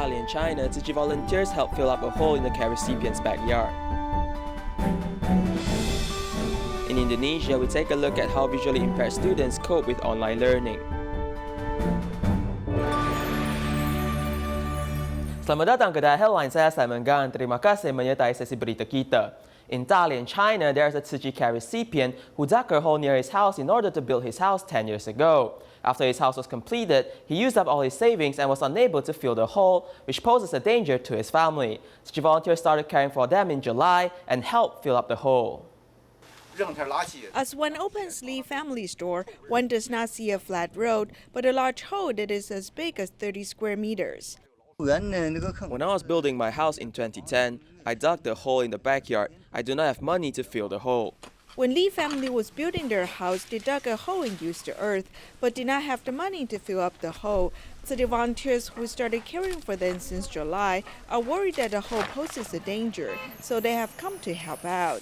Dalian, China, Tzu Chi volunteers help fill up a hole in the care recipient's backyard. In Indonesia, we take a look at how visually impaired students cope with online learning. Selamat datang ke Headline, saya Simon Gan. Terima kasih menyertai sesi berita kita. In Dalian, China, there is a Tzu Chi care recipient who dug a hole near his house in order to build his house 10 years ago. After his house was completed, he used up all his savings and was unable to fill the hole, which poses a danger to his family. Tzu Chi volunteers started caring for them in July and helped fill up the hole. As one opens Lee family store, one does not see a flat road, but a large hole that is as big as 30 square meters. When I was building my house in 2010, I dug the hole in the backyard. I do not have money to fill the hole. When Lee family was building their house, they dug a hole and used the earth, but did not have the money to fill up the hole. So the volunteers who started caring for them since July are worried that the hole poses a danger, so they have come to help out.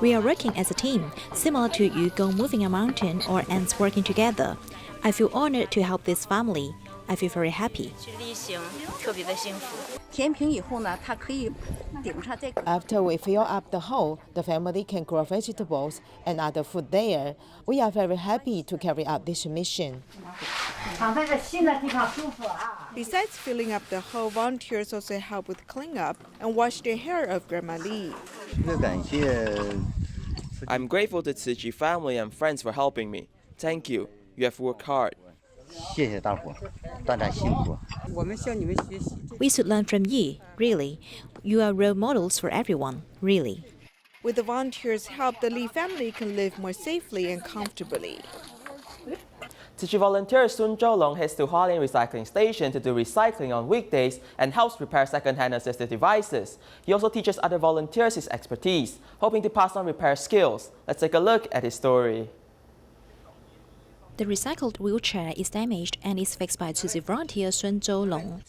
We are working as a team, similar to Yugong moving a mountain or ants working together. I feel honored to help this family. I feel very happy. After we fill up the hole, the family can grow vegetables and other food there. We are very happy to carry out this mission. Besides filling up the hole, volunteers also help with cleanup and wash the hair of Grandma Lee. I'm grateful to Tzu Chi family and friends for helping me. Thank you. You have worked hard. We should learn from you, really. You are role models for everyone, really. With the volunteers' help, the Lee family can live more safely and comfortably. Tzu Chi volunteer Sun Zhoulong heads to Hualien recycling station to do recycling on weekdays and helps repair second-hand assistive devices. He also teaches other volunteers his expertise, hoping to pass on repair skills. Let's take a look at his story. The recycled wheelchair is damaged and is fixed by Tzu Chi volunteer Sun Zhoulong.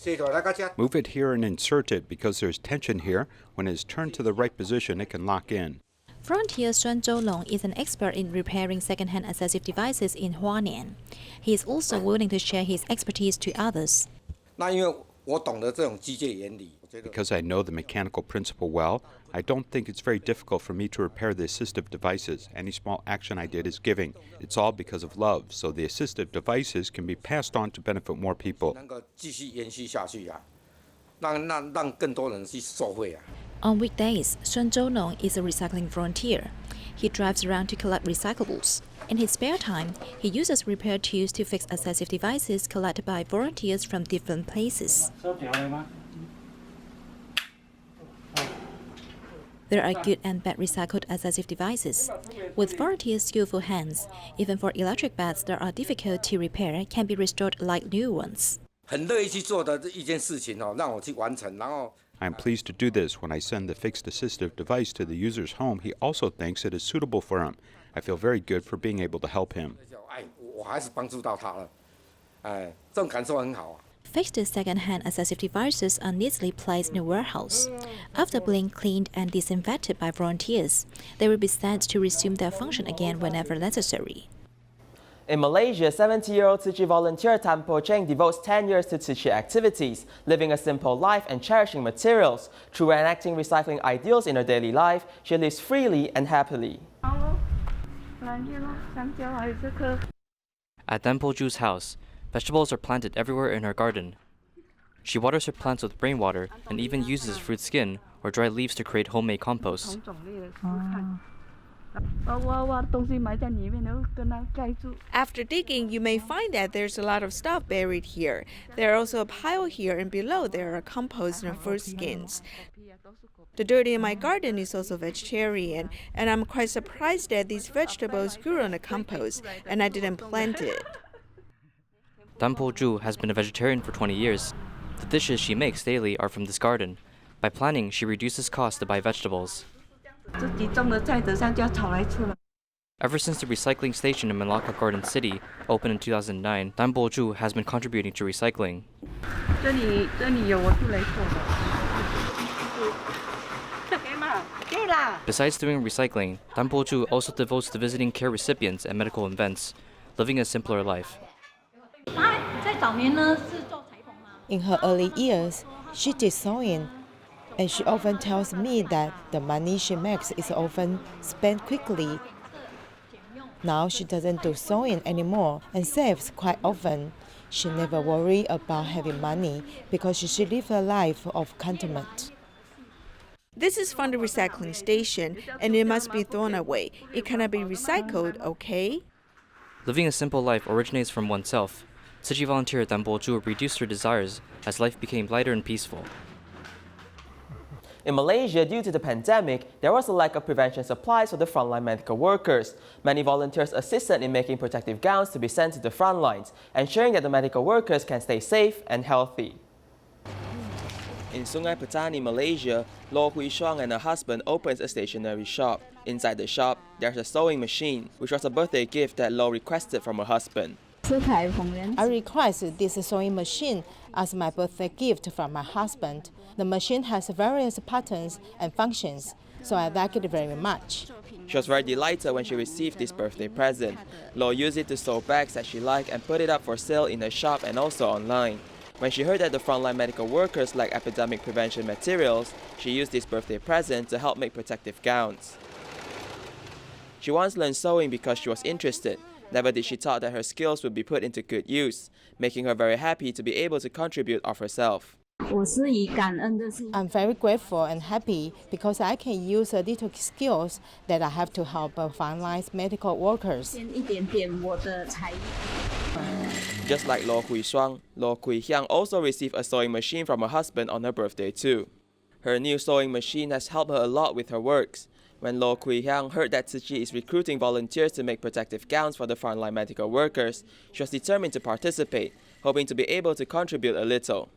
Move it here and insert it because there's tension here. When it's turned to the right position, it can lock in. Volunteer Sun Zhoulong is an expert in repairing second-hand accessive devices in Hualien. He is also willing to share his expertise to others. Because I know the mechanical principle well, I don't think it's very difficult for me to repair the assistive devices. Any small action I did is giving. It's all because of love, so the assistive devices can be passed on to benefit more people. On weekdays, Sun Zhoulong is a recycling volunteer. He drives around to collect recyclables. In his spare time, he uses repair tools to fix accessive devices collected by volunteers from different places. There are good and bad recycled accessive devices. With volunteers' skillful hands, even for electric beds that are difficult to repair can be restored like new ones. I'm pleased to do this. When I send the fixed assistive device to the user's home, he also thinks it is suitable for him. I feel very good for being able to help him. Fixed second-hand accessive devices are neatly placed in a warehouse. After being cleaned and disinfected by volunteers, they will be sent to resume their function again whenever necessary. In Malaysia, 70-year-old Tzu Chi volunteer Tan Po Cheng devotes 10 years to Tzu Chi activities, living a simple life and cherishing materials. Through enacting recycling ideals in her daily life, she lives freely and happily. At Tan Po Chu's house, vegetables are planted everywhere in her garden. She waters her plants with rainwater and even uses fruit skin or dry leaves to create homemade compost. After digging, you may find that there's a lot of stuff buried here. There are also a pile here, and below there are compost and fruit skins. The dirt in my garden is also vegetarian, and I'm quite surprised that these vegetables grew on the compost, and I didn't plant it. Tan Po Chu has been a vegetarian for 20 years. The dishes she makes daily are from this garden. By planning, she reduces costs to buy vegetables. Ever since the recycling station in Malacca Garden City opened in 2009, Dan Bo-ju has been contributing to recycling. Besides doing recycling, Dan Bo-ju also devotes to visiting care recipients at medical events, living a simpler life. In her early years, she did sewing, and she often tells me that the money she makes is often spent quickly. Now she doesn't do sewing anymore and saves quite often. She never worries about having money because she lives a life of contentment. This is from the recycling station, and it must be thrown away. It cannot be recycled, okay? Living a simple life originates from oneself. Tzu Chi volunteer Dan Bo-ju reduced her desires as life became lighter and peaceful. In Malaysia, due to the pandemic, there was a lack of prevention supplies for the frontline medical workers. Many volunteers assisted in making protective gowns to be sent to the front lines, ensuring that the medical workers can stay safe and healthy. In Sungai Petani, Malaysia, Lo Hui Shuang and her husband opens a stationery shop. Inside the shop, there's a sewing machine, which was a birthday gift that Lo requested from her husband. I requested this sewing machine as my birthday gift from my husband. The machine has various patterns and functions, so I like it very much. She was very delighted when she received this birthday present. Lo used it to sew bags that she liked and put it up for sale in her shop and also online. When she heard that the frontline medical workers lack epidemic prevention materials, she used this birthday present to help make protective gowns. She once learned sewing because she was interested. Never did she thought that her skills would be put into good use, making her very happy to be able to contribute of herself. I'm very grateful and happy because I can use the little skills that I have to help frontline medical workers. Just like Lo Hui Shuang, Lo Kui Hyang also received a sewing machine from her husband on her birthday too. Her new sewing machine has helped her a lot with her works. When Lo Kui Hyang heard that Tzu Chi is recruiting volunteers to make protective gowns for the frontline medical workers, she was determined to participate, hoping to be able to contribute a little.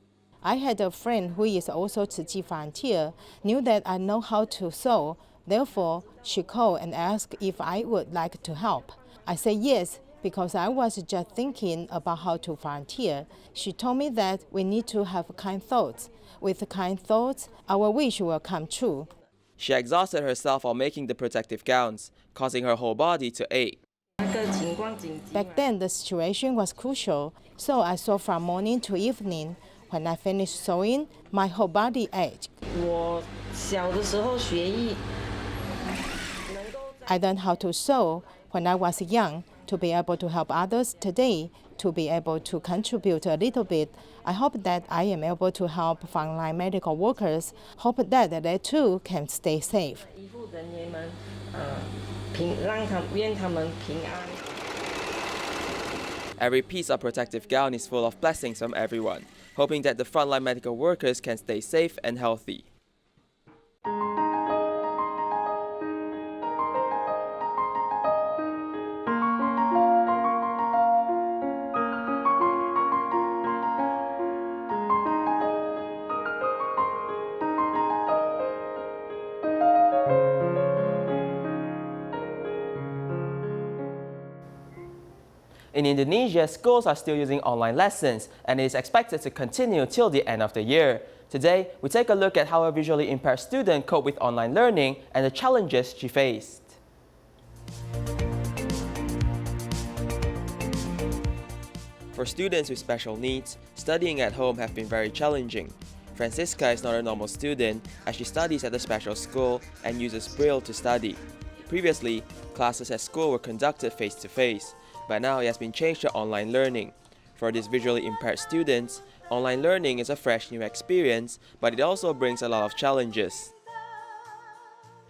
I had a friend who is also Tzu Chi volunteer, knew that I know how to sew. Therefore, she called and asked if I would like to help. I said yes, because I was just thinking about how to volunteer. She told me that we need to have kind thoughts. With kind thoughts, our wish will come true. She exhausted herself while making the protective gowns, causing her whole body to ache. Back then, the situation was crucial, so I sewed from morning to evening. When I finished sewing, my whole body ached. I learned how to sew when I was young to be able to help others today, to be able to contribute a little bit. I hope that I am able to help frontline medical workers, hope that they too can stay safe. Every piece of protective gown is full of blessings from everyone, hoping that the frontline medical workers can stay safe and healthy. In Indonesia, schools are still using online lessons, and it is expected to continue till the end of the year. Today, we take a look at how a visually impaired student coped with online learning and the challenges she faced. For students with special needs, studying at home have been very challenging. Francisca is not a normal student as she studies at a special school and uses Braille to study. Previously, classes at school were conducted face-to-face, but now it has been changed to online learning. For these visually impaired students, online learning is a fresh new experience, but it also brings a lot of challenges.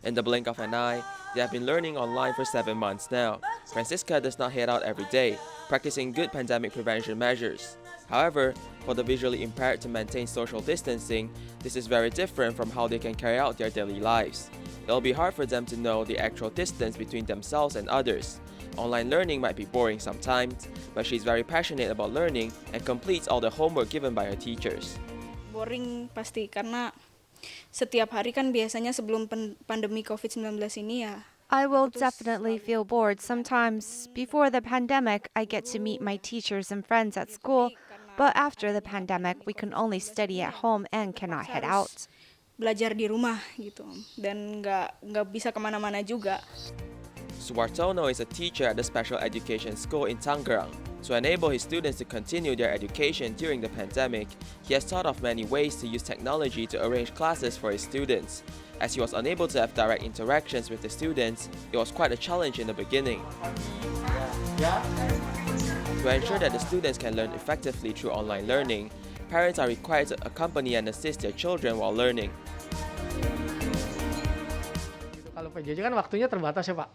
In the blink of an eye, they have been learning online for 7 months now. Francisca does not head out every day, practicing good pandemic prevention measures. However, for the visually impaired to maintain social distancing, this is very different from how they can carry out their daily lives. It'll be hard for them to know the actual distance between themselves and others. Online learning might be boring sometimes, but she's very passionate about learning and completes all the homework given by her teachers. Boring pasti karena setiap hari kan biasanya sebelum pandemi COVID-19 ini ya I will definitely feel bored sometimes. Before the pandemic, I get to meet my teachers and friends at school, but after the pandemic, we can only study at home and cannot head out. Belajar di rumah gitu dan nggak bisa kemana-mana juga. Suwartono is a teacher at the special education school in Tangerang. To enable his students to continue their education during the pandemic, he has thought of many ways to use technology to arrange classes for his students. As he was unable to have direct interactions with the students, it was quite a challenge in the beginning. To ensure that the students can learn effectively through online learning, parents are required to accompany and assist their children while learning. Kalau PJJ kan waktunya terbatas ya Pak.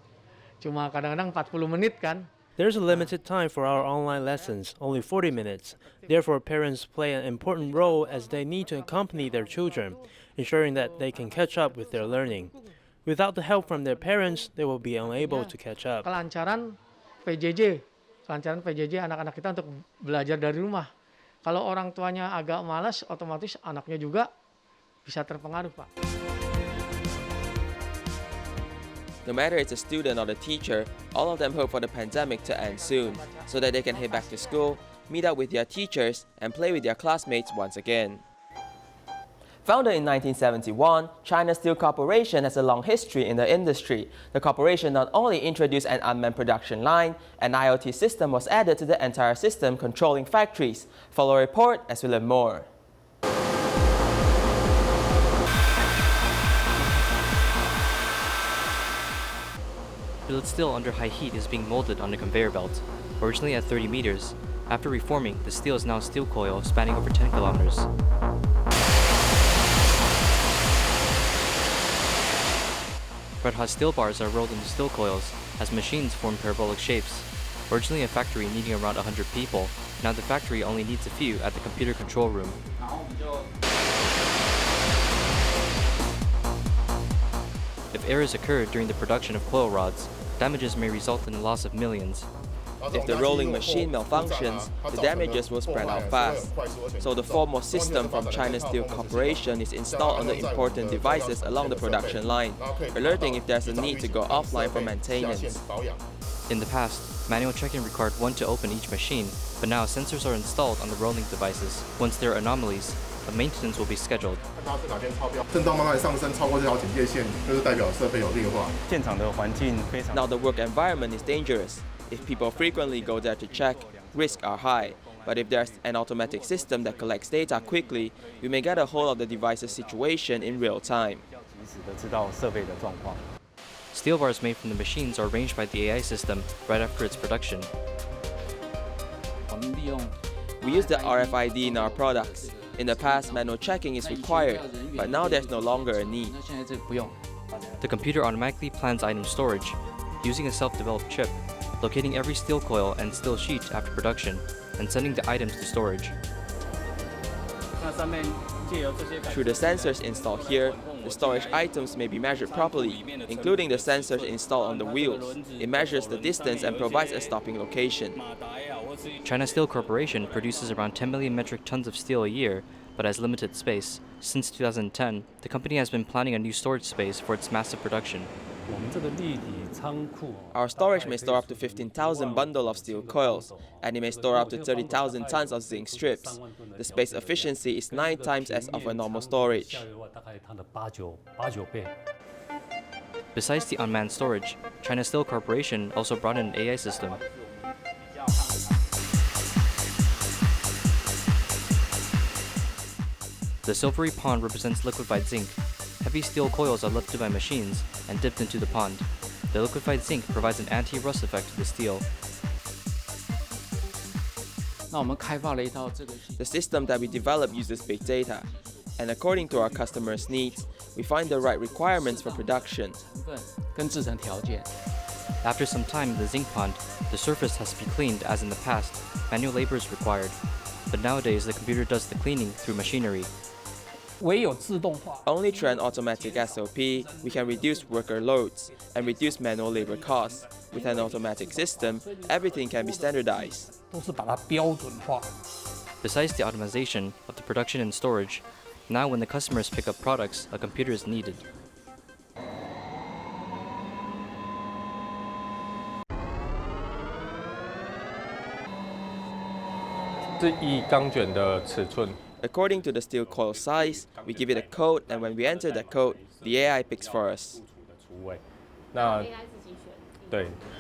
Cuma kadang-kadang 40 menit kan. There's a limited time for our online lessons, only 40 minutes. Therefore, parents play an important role as they need to accompany their children, ensuring that they can catch up with their learning. Without the help from their parents, they will be unable to catch up. Kelancaran PJJ anak-anak kita untuk belajar dari rumah. Kalau orang tuanya agak malas, otomatis anaknya juga bisa terpengaruh, Pak. No matter it's a student or the teacher, all of them hope for the pandemic to end soon, so that they can head back to school, meet up with their teachers, and play with their classmates once again. Founded in 1971, China Steel Corporation has a long history in the industry. The corporation not only introduced an unmanned production line, an IoT system was added to the entire system controlling factories. Follow a report as we learn more. Billet steel under high heat is being molded on a conveyor belt. Originally at 30 meters, after reforming, the steel is now a steel coil spanning over 10 kilometers. Red-hot steel bars are rolled into steel coils as machines form parabolic shapes. Originally a factory needing around 100 people, now the factory only needs a few at the computer control room. If errors occur during the production of coil rods, damages may result in the loss of millions. If the rolling machine malfunctions, the damages will spread out fast. So the foremost system from China Steel Corporation is installed on the important devices along the production line, alerting if there's a need to go offline for maintenance. In the past, manual checking required one to open each machine, but now sensors are installed on the rolling devices. Once there are anomalies, a maintenance will be scheduled. Now the work environment is dangerous. If people frequently go there to check, risks are high. But if there's an automatic system that collects data quickly, we may get a hold of the device's situation in real time. Steel bars made from the machines are arranged by the AI system right after its production. We use the RFID in our products. In the past, manual checking is required, but now there's no longer a need. The computer automatically plans item storage, using a self-developed chip, locating every steel coil and steel sheet after production, and sending the items to storage. Through the sensors installed here, the storage items may be measured properly, including the sensors installed on the wheels. It measures the distance and provides a stopping location. China Steel Corporation produces around 10 million metric tons of steel a year, but has limited space. Since 2010, the company has been planning a new storage space for its massive production. Our storage may store up to 15,000 bundles of steel coils, and it may store up to 30,000 tons of zinc strips. The space efficiency is 9 times as of a normal storage. Besides the unmanned storage, China Steel Corporation also brought in an AI system. The silvery pond represents liquefied zinc. Heavy steel coils are lifted by machines and dipped into the pond. The liquefied zinc provides an anti-rust effect to the steel. The system that we develop uses big data, and according to our customers' needs, we find the right requirements for production. After some time in the zinc pond, the surface has to be cleaned as in the past. Manual labor is required. But nowadays, the computer does the cleaning through machinery. Only through an automatic SOP, we can reduce worker loads and reduce manual labor costs. With an automatic system, everything can be standardized. Besides the automation of the production and storage, now when the customers pick up products, a computer is needed. 是依钢卷的尺寸。 According to the steel coil size, we give it a code, and when we enter that code, the AI picks for us.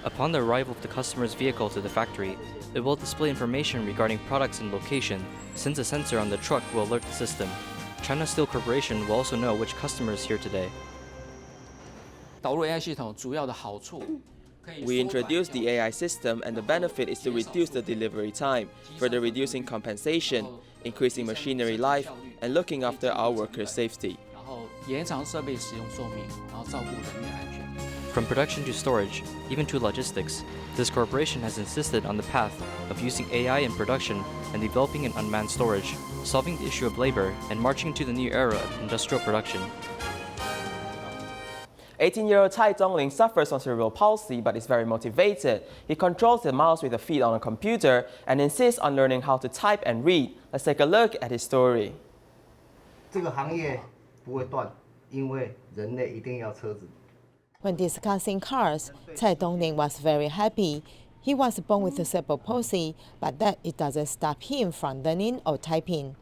Upon the arrival of the customer's vehicle to the factory, it will display information regarding products and location, since a sensor on the truck will alert the system. China Steel Corporation will also know which customer is here today. 导入 AI 系统主要的好处。 We introduced the AI system, and the benefit is to reduce the delivery time, further reducing compensation, increasing machinery life, and looking after our workers' safety. 然后延长设备使用寿命，然后照顾人员安全。 From production to storage, even to logistics, this corporation has insisted on the path of using AI in production and developing an unmanned storage, solving the issue of labor, and marching into the new era of industrial production. 18-year-old Cai Dongling suffers from cerebral palsy but is very motivated. He controls the mouse with a feed on a computer and insists on learning how to type and read. Let's take a look at his story. 这个行业不会断，因为人类一定要车子。 When discussing cars, Cai Dongling was very happy. He was born with cerebral palsy, but that it doesn't stop him from learning or typing.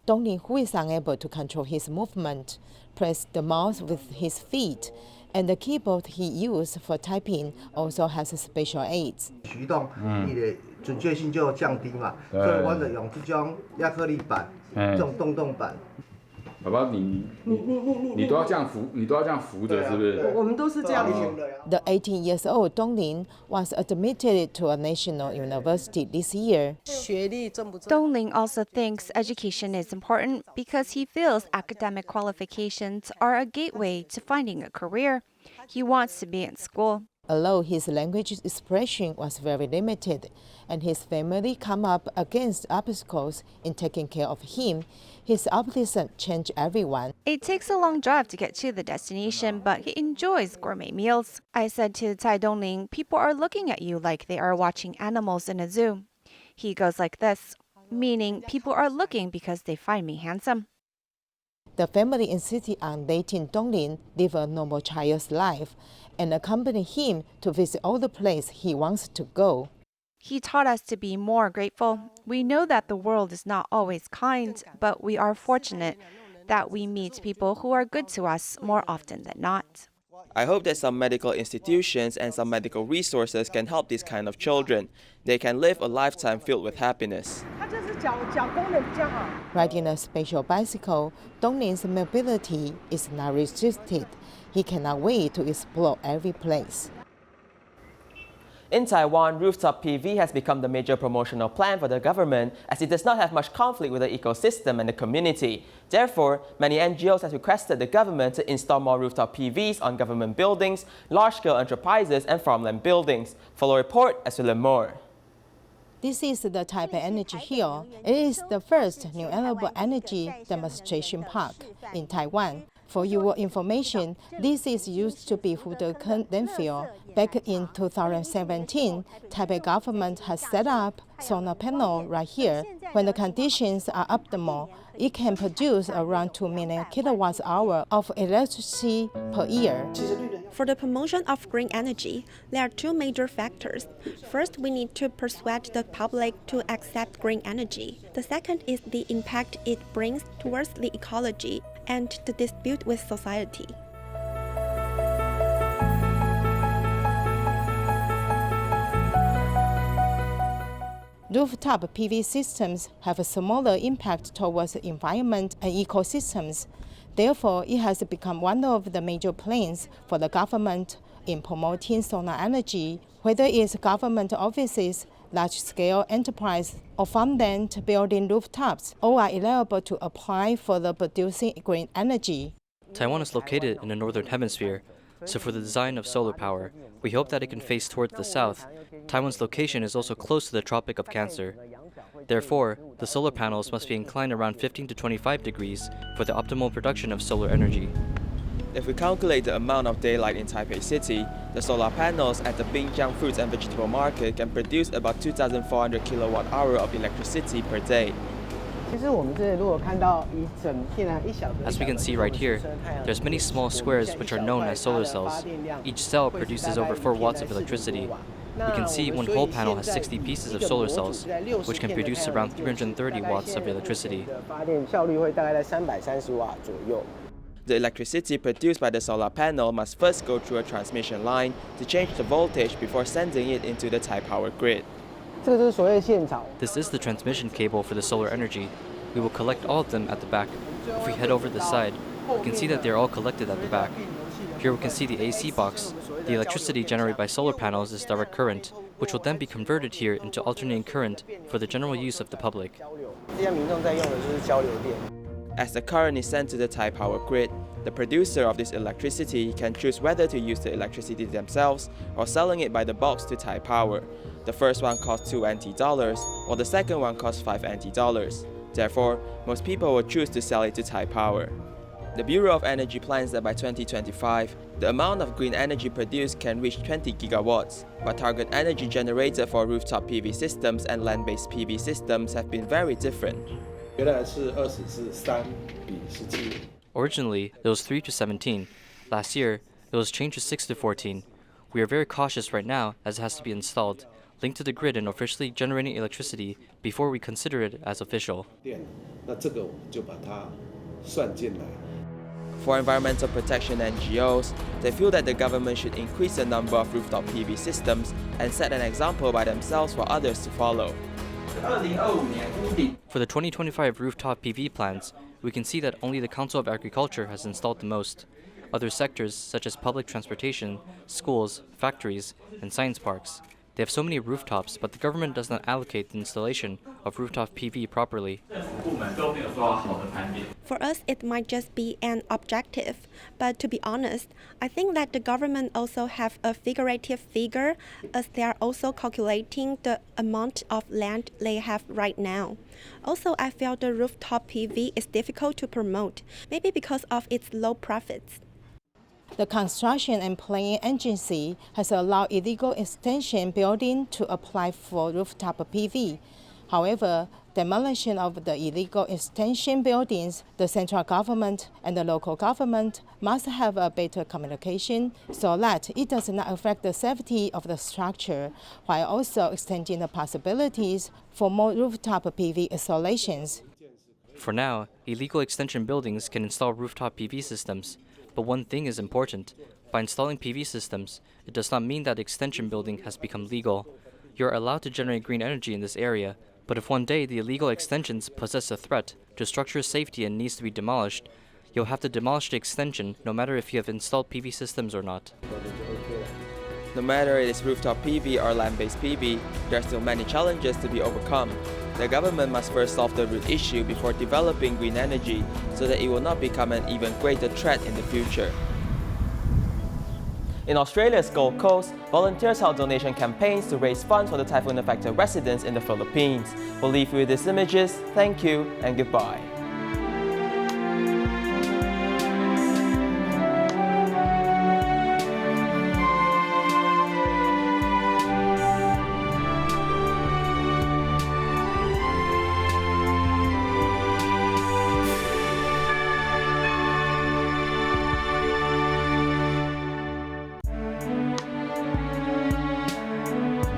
Dongling, who is unable to control his movement, pressed the mouse with his feet, and the keyboard he used for typing also has special aids. 驱动你的准确性就降低嘛，所以我们用这种亚克力板，这种动板。 宝宝，你都要这样扶，你都要这样扶着，是不是？我们都是这样。The 18-year-old Dongling was admitted to a national university this year. Dongling also thinks education is important because he feels academic qualifications are a gateway to finding a career. He wants to be in school. Although his language expression was very limited, and his family come up against obstacles in taking care of him, his optimism changed everyone. It takes a long drive to get to the destination, but he enjoys gourmet meals. I said to Cai Dongling, people are looking at you like they are watching animals in a zoo. He goes like this, meaning people are looking because they find me handsome. The family insisted on letting Dongling live a normal child's life and accompany him to visit all the places he wants to go. He taught us to be more grateful. We know that the world is not always kind, but we are fortunate that we meet people who are good to us more often than not. I hope that some medical institutions and some medical resources can help these kind of children. They can live a lifetime filled with happiness. Riding a special bicycle, Dongling's mobility is not restricted. He cannot wait to explore every place. In Taiwan, rooftop PV has become the major promotional plan for the government as it does not have much conflict with the ecosystem and the community. Therefore, many NGOs have requested the government to install more rooftop PVs on government buildings, large-scale enterprises, and farmland buildings. Follow a report as we learn more. This is the Taipei Energy Hill. It is the first new renewable energy demonstration park in Taiwan. For your information, this is used to be Hudeken landfill. Back in 2017, Taipei government has set up solar panel right here. When the conditions are optimal, it can produce around 2 million kilowatts-hour of electricity per year. For the promotion of green energy, there are two major factors. First, we need to persuade the public to accept green energy. The second is the impact it brings towards the ecology and to dispute with society. Rooftop PV systems have a smaller impact towards the environment and ecosystems. Therefore, it has become one of the major plans for the government in promoting solar energy, whether it's government offices, large-scale enterprise, or farmland building rooftops. All are eligible to apply for the producing green energy. Taiwan is located in the northern hemisphere, so for the design of solar power, we hope that it can face towards the south. Taiwan's location is also close to the Tropic of Cancer. Therefore, the solar panels must be inclined around 15 to 25 degrees for the optimal production of solar energy. If we calculate the amount of daylight in Taipei City, the solar panels at the Binjiang Fruits and Vegetable Market can produce about 2,400 kilowatt-hour of electricity per day. As we can see right here, there's many small squares which are known as solar cells. Each cell produces over 4 watts of electricity. We can see one whole panel has 60 pieces of solar cells, which can produce around 330 watts of electricity. The electricity produced by the solar panel must first go through a transmission line to change the voltage before sending it into the Thai power grid. This is the transmission cable for the solar energy. We will collect all of them at the back. If we head over the side, we can see that they are all collected at the back. Here we can see the AC box. The electricity generated by solar panels is direct current, which will then be converted here into alternating current for the general use of the public. As the current is sent to the Thai power grid, the producer of this electricity can choose whether to use the electricity themselves or selling it by the box to Thai Power. The first one costs 2 NT dollars, while the second one costs 5 NT dollars. Therefore, most people will choose to sell it to Thai Power. The Bureau of Energy plans that by 2025, the amount of green energy produced can reach 20 gigawatts, but target energy generated for rooftop PV systems and land-based PV systems have been very different. Originally, it was 3 to 17. Last year, it was changed to 6 to 14. We are very cautious right now as it has to be installed, linked to the grid and officially generating electricity before we consider it as official. For environmental protection NGOs, they feel that the government should increase the number of rooftop PV systems and set an example by themselves for others to follow. For the 2025 rooftop PV plans, we can see that only the Council of Agriculture has installed the most. Other sectors, such as public transportation, schools, factories, and science parks, they have so many rooftops, but the government does not allocate the installation of rooftop PV properly. For us, it might just be an objective, but to be honest, I think that the government also have a figurative figure as they are also calculating the amount of land they have right now. Also, I feel the rooftop PV is difficult to promote, maybe because of its low profits. The Construction and Planning Agency has allowed illegal extension building to apply for rooftop PV. However, demolition of the illegal extension buildings, the central government and the local government must have a better communication so that it does not affect the safety of the structure, while also extending the possibilities for more rooftop PV installations. For now, illegal extension buildings can install rooftop PV systems. But one thing is important. By installing PV systems, it does not mean that the extension building has become legal. You are allowed to generate green energy in this area, but if one day the illegal extensions possess a threat to structure safety and needs to be demolished, you'll have to demolish the extension no matter if you have installed PV systems or not. No matter it is rooftop PV or land-based PV, there are still many challenges to be overcome. The government must first solve the root issue before developing green energy so that it will not become an even greater threat in the future. In Australia's Gold Coast, volunteers held donation campaigns to raise funds for the typhoon-affected residents in the Philippines. We'll leave you with these images. Thank you and goodbye.